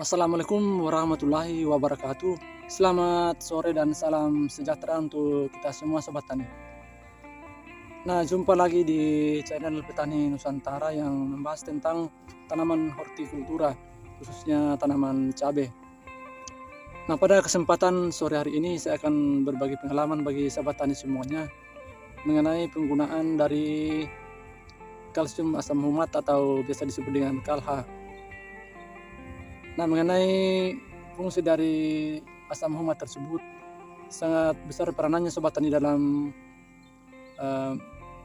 Assalamualaikum warahmatullahi wabarakatuh. Selamat sore dan salam sejahtera untuk kita semua sobat tani. Nah, jumpa lagi di channel Petani Nusantara yang membahas tentang tanaman hortikultura, khususnya tanaman cabai. Nah, pada kesempatan sore hari ini saya akan berbagi pengalaman bagi sahabat tani semuanya mengenai penggunaan dari kalsium asam humat atau biasa disebut dengan KALHA. Nah, mengenai fungsi dari asam humat tersebut, sangat besar peranannya sobat tani dalam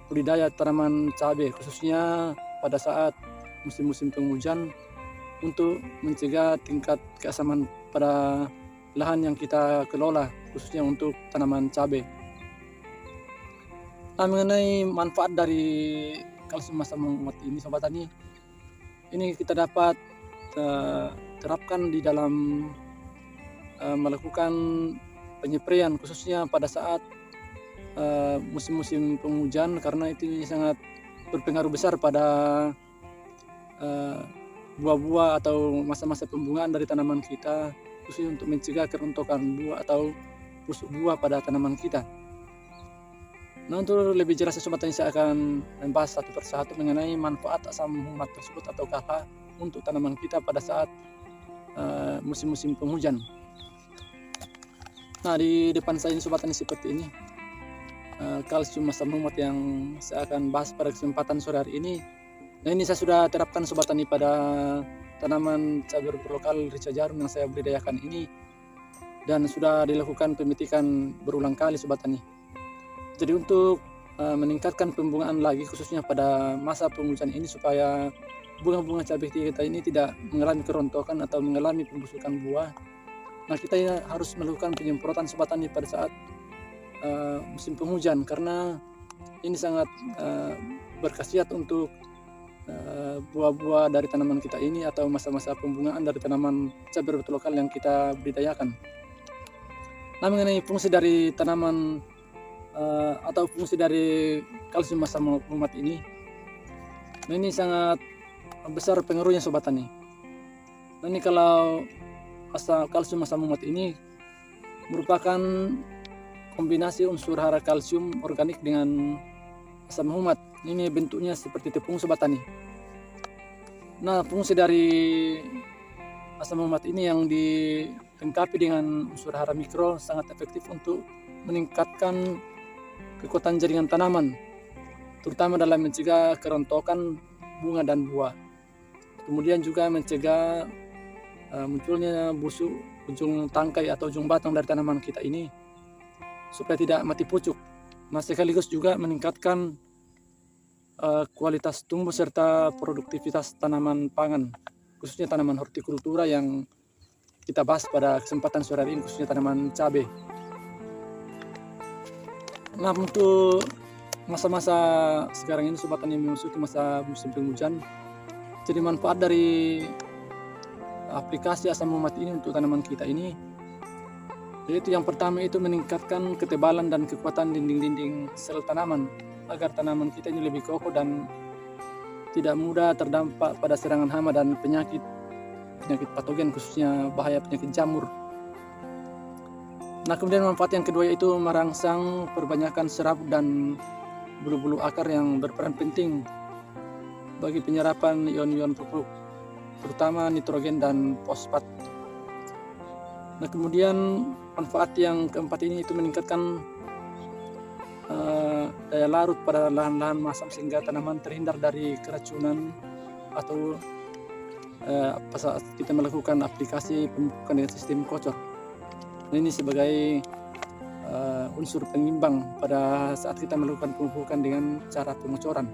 budidaya tanaman cabai, khususnya pada saat musim-musim penghujan, untuk mencegah tingkat keasaman pada lahan yang kita kelola, khususnya untuk tanaman cabai. Nah, mengenai manfaat dari kalsium asam humat ini sobat tani, ini kita dapat terapkan di dalam melakukan penyepraian, khususnya pada saat musim-musim penghujan, karena itu sangat berpengaruh besar pada buah-buah atau masa-masa pembungaan dari tanaman kita, khususnya untuk mencegah kerontokan buah atau busuk buah pada tanaman kita. Nah, untuk lebih jelasnya sobat tani, saya akan membahas satu persatu mengenai manfaat asam humat tersebut atau KALHA untuk tanaman kita pada saat musim-musim penghujan. Nah, di depan saya ini sobat tani seperti ini kalsium asam humat yang saya akan bahas pada kesempatan sore hari ini. Nah, ini saya sudah terapkan sobat tani pada tanaman cabai lokal rica jarum yang saya budidayakan ini, dan sudah dilakukan pemetikan berulang kali sobat tani. Jadi untuk meningkatkan pembungaan lagi, khususnya pada masa penghujan ini, supaya bunga-bunga cabai kita ini tidak mengalami kerontokan atau mengalami pembusukan buah. Nah, kita harus melakukan penyemprotan sobat tani pada saat musim penghujan, karena ini sangat berkhasiat untuk buah-buah dari tanaman kita ini atau masa-masa pembungaan dari tanaman cabai lokal yang kita budidayakan. Nah, mengenai fungsi dari tanaman atau fungsi dari kalsium asam humat ini, nah ini sangat besar pengaruhnya sobat tani. Nah, ini kalau kalsium asam humat ini merupakan kombinasi unsur hara kalsium organik dengan asam humat. Ini bentuknya seperti tepung sobat tani. Nah, fungsi dari asam humat ini yang dilengkapi dengan unsur hara mikro sangat efektif untuk meningkatkan kekuatan jaringan tanaman, terutama dalam mencegah kerontokan bunga dan buah. Kemudian juga mencegah munculnya busuk ujung tangkai atau ujung batang dari tanaman kita ini supaya tidak mati pucuk. Nah, sekaligus juga meningkatkan kualitas tumbuh serta produktivitas tanaman pangan, khususnya tanaman hortikultura yang kita bahas pada kesempatan sore ini, khususnya tanaman cabai. Nah, untuk masa-masa sekarang ini sobat tani memasuki masa musim penghujan, jadi manfaat dari aplikasi asam humat ini untuk tanaman kita ini, yaitu yang pertama itu meningkatkan ketebalan dan kekuatan dinding-dinding sel tanaman agar tanaman kita ini lebih kokoh dan tidak mudah terdampak pada serangan hama dan penyakit patogen, khususnya bahaya penyakit jamur. Nah, kemudian manfaat yang kedua yaitu merangsang perbanyakan serab dan bulu-bulu akar yang berperan penting bagi penyerapan ion-ion pupuk, terutama nitrogen dan fosfat. Nah, kemudian manfaat yang keempat ini itu meningkatkan daya larut pada lahan-lahan masam sehingga tanaman terhindar dari keracunan atau pada saat kita melakukan aplikasi pemupukan dengan sistem kocor. Nah, ini sebagai unsur pengimbang pada saat kita melakukan pemupukan dengan cara pengocoran.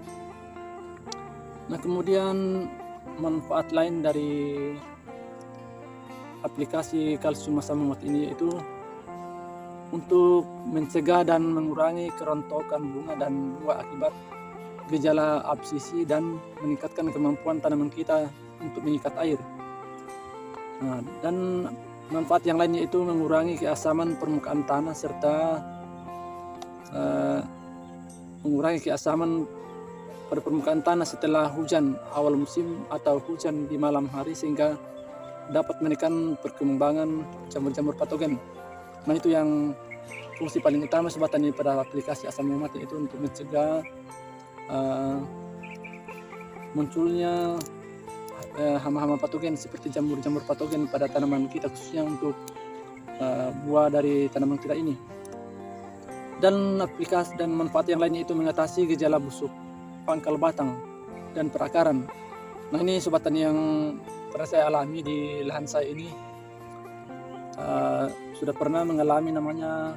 Nah, kemudian manfaat lain dari aplikasi kalsium asam humat ini yaitu untuk mencegah dan mengurangi kerontokan bunga dan buah akibat gejala absisi dan meningkatkan kemampuan tanaman kita untuk mengikat air. Nah, dan manfaat yang lainnya itu mengurangi keasaman permukaan tanah serta mengurangi keasaman pada permukaan tanah setelah hujan awal musim atau hujan di malam hari, sehingga dapat menekan perkembangan jamur-jamur patogen. Nah, itu yang fungsi paling utama Sobat Tani pada aplikasi asam umat, itu untuk mencegah munculnya hama-hama patogen seperti jamur-jamur patogen pada tanaman kita, khususnya untuk buah dari tanaman kita ini. Dan aplikasi dan manfaat yang lainnya itu mengatasi gejala busuk pangkal batang dan perakaran. Nah, ini Sobat Tani yang pernah saya alami di lahan saya ini, sudah pernah mengalami namanya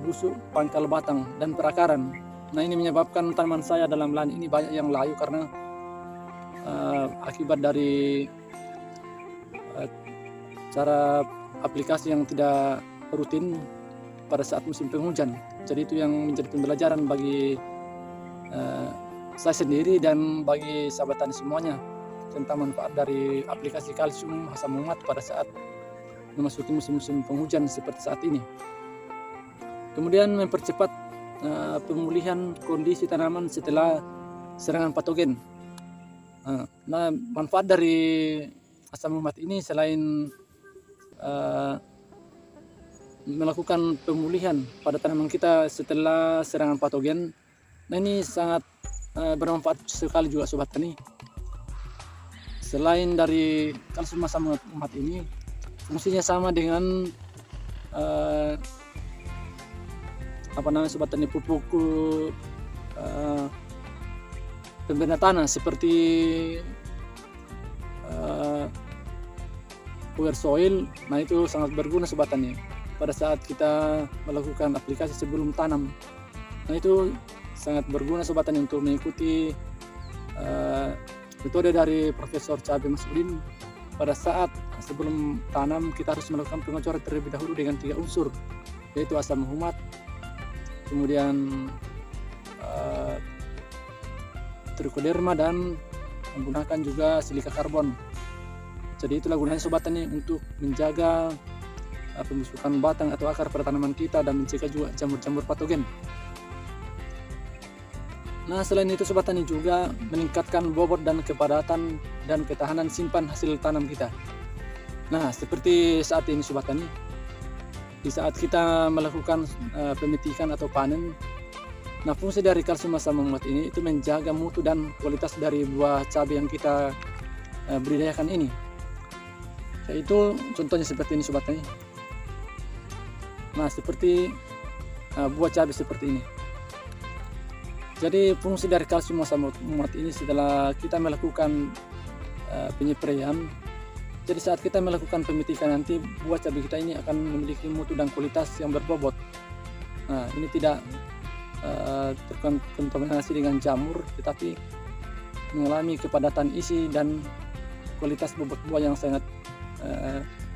busuk pangkal batang dan perakaran. Nah, ini menyebabkan tanaman saya dalam lahan ini banyak yang layu karena akibat dari cara aplikasi yang tidak rutin pada saat musim penghujan. Jadi itu yang menjadi pembelajaran bagi saya sendiri dan bagi sahabat tani semuanya tentang manfaat dari aplikasi kalsium asam umat pada saat memasuki musim-musim penghujan seperti saat ini. Kemudian mempercepat pemulihan kondisi tanaman setelah serangan patogen. Nah, manfaat dari asam umat ini selain melakukan pemulihan pada tanaman kita setelah serangan patogen, nah ini sangat bermanfaat sekali juga Sobat Tani. Selain dari kalsium asam umat ini, fungsinya sama dengan Sobat Tani, pupuk pembina tanah seperti power soil. Nah, itu sangat berguna Sobat Tani pada saat kita melakukan aplikasi sebelum tanam. Nah, itu sangat berguna Sobat Tani untuk mengikuti metode dari Profesor Cabe Masudin. Pada saat sebelum tanam kita harus melakukan pengecoran terlebih dahulu dengan 3 unsur, yaitu asam umat, kemudian trichoderma, dan menggunakan juga silika karbon. Jadi itulah gunanya Sobat Tani untuk menjaga pembusukan batang atau akar pada tanaman kita dan mencegah juga jamur-jamur patogen. Nah, selain itu Sobat Tani juga meningkatkan bobot dan kepadatan dan ketahanan simpan hasil tanam kita. Nah, seperti saat ini Sobat Tani, di saat kita melakukan pemetikan atau panen, nah fungsi dari kalsium asam umat ini itu menjaga mutu dan kualitas dari buah cabai yang kita budidayakan ini. Yaitu contohnya seperti ini Sobat Tani. Nah, seperti buah cabai seperti ini. Jadi fungsi dari kalsium asam umat ini setelah kita melakukan penyepraian, jadi saat kita melakukan pemetikan nanti buah cabai kita ini akan memiliki mutu dan kualitas yang berbobot. Nah, ini tidak terkontaminasi dengan jamur, tetapi mengalami kepadatan isi dan kualitas bobot buah yang sangat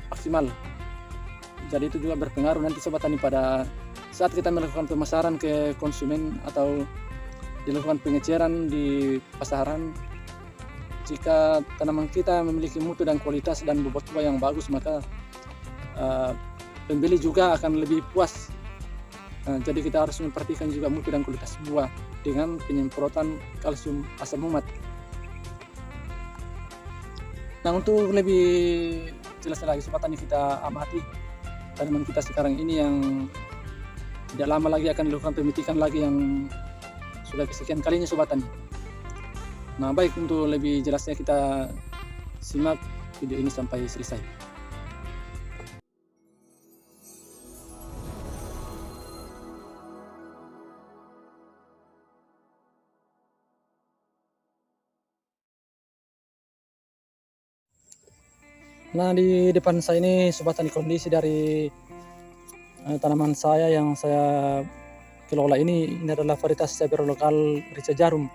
maksimal. Jadi itu juga berpengaruh nanti Sobat Tani pada saat kita melakukan pemasaran ke konsumen atau dilakukan pengeceran di pasaran. Jika tanaman kita memiliki mutu dan kualitas dan bobot buah yang bagus, maka pembeli juga akan lebih puas. Jadi kita harus memperhatikan juga mutu dan kualitas buah dengan penyemprotan kalsium asam umat. Nah, untuk lebih jelas lagi Sobat Tani, kita amati tanaman kita sekarang ini yang tidak lama lagi akan dilakukan pemetikan lagi, yang sudah kesekian kalinya Sobat Tani. Nah, baik, untuk lebih jelasnya kita simak video ini sampai selesai. Nah, di depan saya ini Sobat Tani kondisi dari tanaman saya yang saya kelola ini adalah varietas cabai lokal Rica Jarum.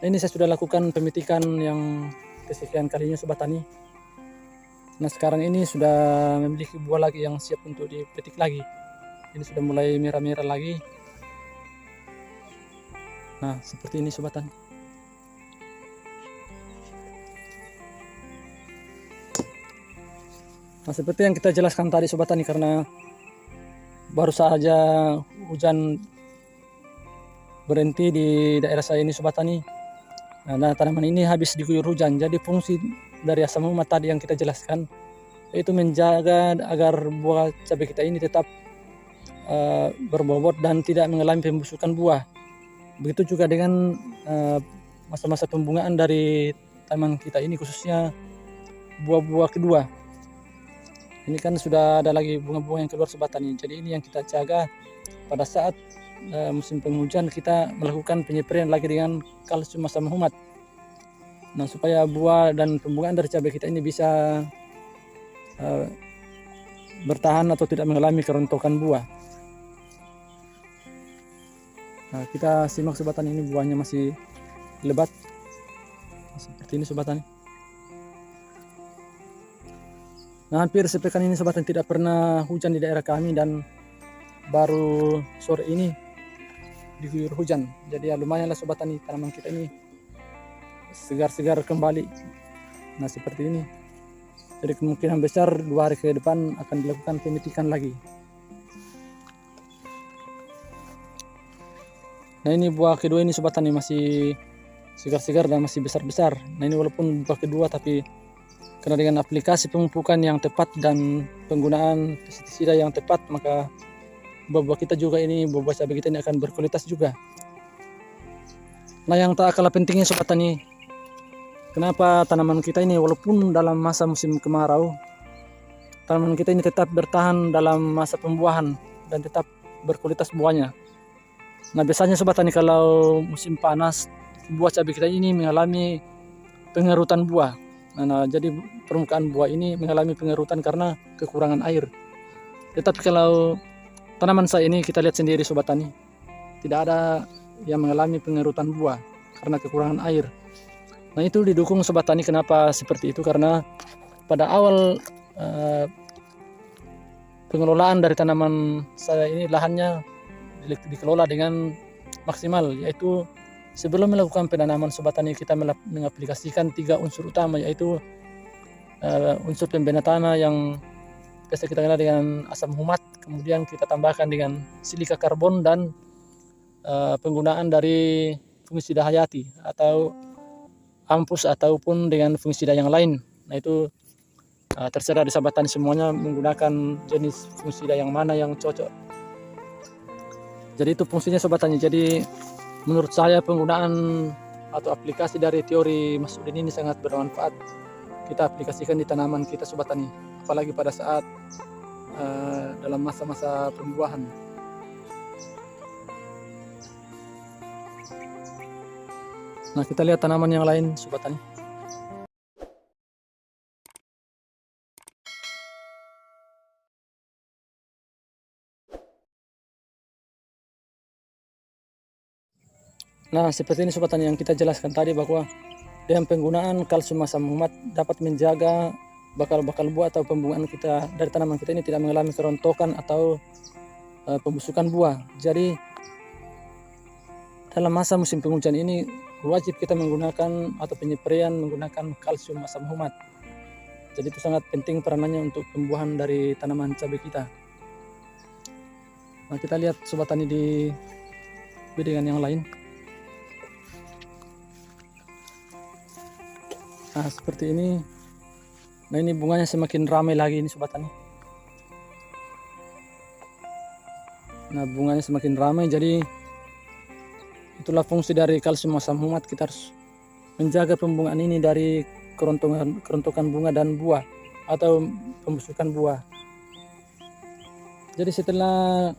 Ini saya sudah lakukan pemetikan yang kesekian kalinya Sobat Tani. Nah, sekarang ini sudah memiliki buah lagi yang siap untuk dipetik lagi. Ini sudah mulai merah-merah lagi. Nah, seperti ini Sobat Tani. Nah, seperti yang kita jelaskan tadi Sobat Tani, karena baru saja hujan berhenti di daerah saya ini Sobat Tani. Nah, tanaman ini habis diguyur hujan. Jadi fungsi dari asam humat tadi yang kita jelaskan itu menjaga agar buah cabai kita ini tetap berbobot dan tidak mengalami pembusukan buah. Begitu juga dengan masa-masa pembungaan dari tanaman kita ini, khususnya buah-buah kedua. Ini kan sudah ada lagi bunga-bunga yang keluar Sobat Tani. Jadi ini yang kita jaga pada saat musim penghujan, kita melakukan penyeperian lagi dengan kalsium asam humat. Nah, supaya buah dan pembungaan dari cabai kita ini bisa bertahan atau tidak mengalami kerontokan buah. Nah, kita simak Sobat Tani, ini buahnya masih lebat seperti ini Sobat Tani. Nah, hampir sepekan ini Sobat Tani tidak pernah hujan di daerah kami, dan baru sore ini diguyur hujan. Jadi ya lumayanlah Sobat Tani, tanaman kita ini segar-segar kembali. Nah, seperti ini. Jadi kemungkinan besar 2 hari ke depan akan dilakukan pemetikan lagi. Nah, ini buah kedua ini Sobat Tani masih segar-segar dan masih besar-besar. Nah, ini walaupun buah kedua, tapi karena dengan aplikasi pemupukan yang tepat dan penggunaan pestisida yang tepat, maka buah-buah kita juga ini, buah-buah cabai kita ini akan berkualitas juga. Nah, yang tak kalah pentingnya Sobat Tani, kenapa tanaman kita ini walaupun dalam masa musim kemarau, tanaman kita ini tetap bertahan dalam masa pembuahan dan tetap berkualitas buahnya. Nah, biasanya Sobat Tani kalau musim panas, buah cabai kita ini mengalami pengerutan buah. Nah, jadi permukaan buah ini mengalami pengerutan karena kekurangan air. Tetapi kalau tanaman saya ini kita lihat sendiri Sobat Tani, tidak ada yang mengalami pengerutan buah karena kekurangan air. Nah, itu didukung Sobat Tani. Kenapa seperti itu? Karena pada awal pengelolaan dari tanaman saya ini, lahannya dikelola dengan maksimal, yaitu sebelum melakukan penanaman Sobat Tani, kita mengaplikasikan 3 unsur utama, yaitu unsur pembina tanah yang biasa kita kenal dengan asam humat, kemudian kita tambahkan dengan silika karbon, dan penggunaan dari fungisida hayati atau ampus ataupun dengan fungisida yang lain. Nah, itu terserah di Sobat Tani semuanya menggunakan jenis fungisida yang mana yang cocok. Jadi itu fungsinya Sobat Tani. Jadi menurut saya penggunaan atau aplikasi dari teori Mas Udin ini sangat bermanfaat. Kita aplikasikan di tanaman kita Sobat Tani, apalagi pada saat dalam masa-masa pembuahan. Nah, kita lihat tanaman yang lain Sobat Tani. Nah, seperti ini Sobat Tani yang kita jelaskan tadi, bahwa dengan penggunaan kalsium asam humat dapat menjaga bakal-bakal buah atau pembungaan kita dari tanaman kita ini tidak mengalami kerontokan atau pembusukan buah. Jadi dalam masa musim penghujan ini wajib kita menggunakan atau penyeperian menggunakan kalsium asam humat. Jadi itu sangat penting peranannya untuk pembuahan dari tanaman cabai kita. Nah, kita lihat Sobat Tani di dengan yang lain. Nah, seperti ini. Nah, ini bunganya semakin ramai lagi ini Sobat Tani. Nah, bunganya semakin ramai, jadi itulah fungsi dari kalsium asam humat. Kita harus menjaga pembungaan ini dari kerontokan bunga dan buah atau pembusukan buah. Jadi setelah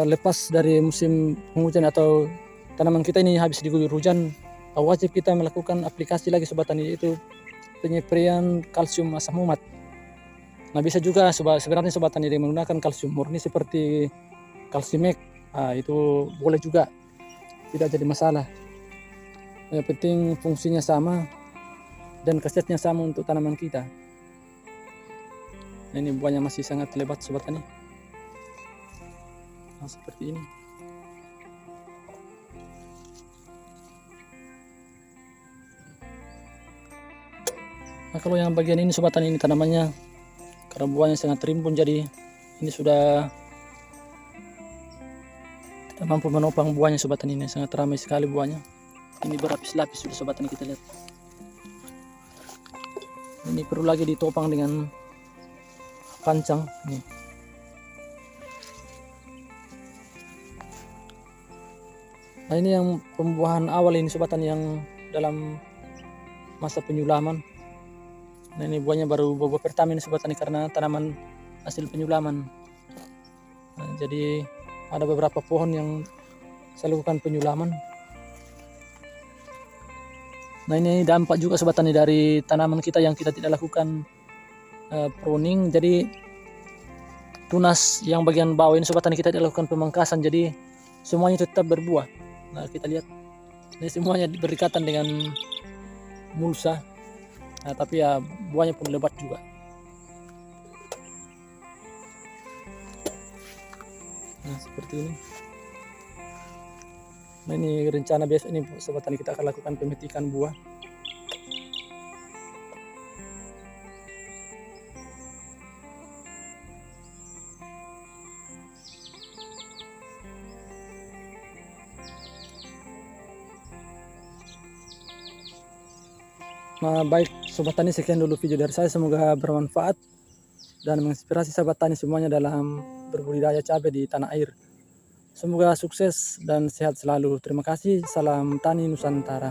lepas dari musim penghujan atau tanaman kita ini habis diguyur hujan, wajib kita melakukan aplikasi lagi Sobat Tani, yaitu penyeperian kalsium asam humat. Nah, bisa juga sebenarnya Sobat Tani dengan menggunakan kalsium murni seperti kalsimek, itu boleh juga, tidak jadi masalah. Yang penting fungsinya sama dan khasiatnya sama untuk tanaman kita. Nah, ini buahnya masih sangat lebat Sobat Tani. Nah, seperti ini. Nah, kalau yang bagian ini Sobat Tani, ini tanamannya karena buahnya sangat rimbun, jadi ini sudah tidak mampu menopang buahnya Sobat Tani. Ini sangat ramai sekali buahnya. Ini berlapis-lapis sudah sobat tani, kita lihat. Ini perlu lagi ditopang dengan pancang nih. Nah, ini yang pembuahan awal ini sobat tani yang dalam masa penyulaman. Nah, ini buahnya baru buah pertama ini sobat tani karena tanaman hasil penyulaman. Nah, jadi ada beberapa pohon yang saya lakukan penyulaman. Nah, ini dampak juga sobat tani dari tanaman kita yang kita tidak lakukan pruning. Jadi tunas yang bagian bawah ini sobat tani kita tidak lakukan pemangkasan, jadi semuanya tetap berbuah. Nah, kita lihat ini semuanya berikatan dengan mulsa. Nah, tapi ya buahnya pun lebat juga. Nah, seperti ini. Nah, ini rencana biasa ini sobat tani, kita akan lakukan pemetikan buah. Nah, baik sobat tani, sekian dulu video dari saya, semoga bermanfaat dan menginspirasi sahabat tani semuanya dalam berbudidaya cabai di tanah air. Semoga sukses dan sehat selalu. Terima kasih. Salam Tani Nusantara.